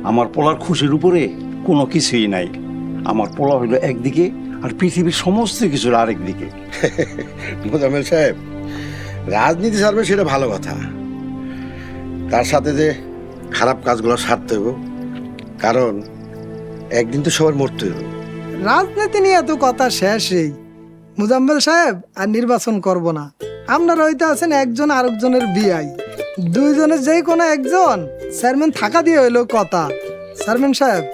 আমার পোলার খুশির উপরে কোনো কিছুই নাই। আমার পোলা হইল একদিকে আর পৃথিবীর সমস্ত কিছুর আরেক দিকে। মোজাম্মেল সাহেব, রাজনীতি ছাড়বে সেটা ভালো কথা, তার সাথে যে খারাপ কাজগুলো সারতে হবে, কারণ একদিন তো সবার মরতে হবে। রাজনীতি নিয়ে তো কথা শেষই। মুজাম্মেল সাহেব আর নির্বাচন করব না। আপনারা হইতে আছেন একজন আরেকজনের বিআই, দুইজনের যেই কোনো একজন চেয়ারম্যান থাকা দিয়ে হইলো কথা। চেয়ারম্যান সাহেব,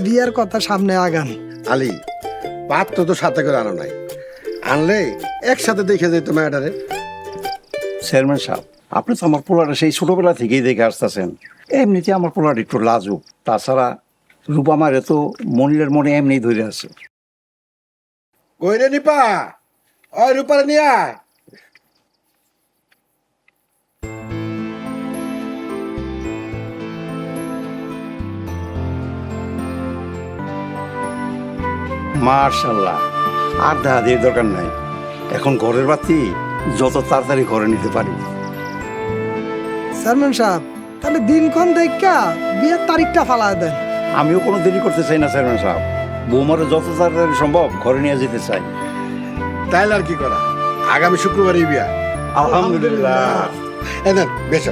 বিয়ার কথা সামনে আগান। আলী, পাত্র তো সাথে করে আনো নাই, আনলে একসাথে দেখে যেত ম্যাডারে। চেয়ারম্যান সাহেব, আপনি তো আমার পোলাটা সেই ছোটবেলা থেকেই দেখে আসতেছেন। এমনিতে আমার পোলাটা একটু লাজুক, তাছাড়া রূপা মারে তো মনিরের মনে এমনি ধরে আছে। কই রে নিপা, ওই রূপারে নিয়ে আয়। মার্শাল্লাহ, আর দেখা দিয়ে দরকার নাই। এখন ঘরের বাতি যত তাড়াতাড়ি ঘরে নিতে পারি। চেয়ারম্যান সাহেব, তাহলে দিনক্ষণ দেখা বিয়ের তারিখটা ফালা দেন। আমিও কোনো দেরি করতে চাই না চেয়ারম্যান সাহেব, বৌমারে যত তাড়াতাড়ি সম্ভব ঘরে নিয়ে যেতে চাই। তাইলে আর কি করা, আগামী শুক্রবারই বিয়া। আলহামদুলিল্লাহ। এই নেন, বেশ,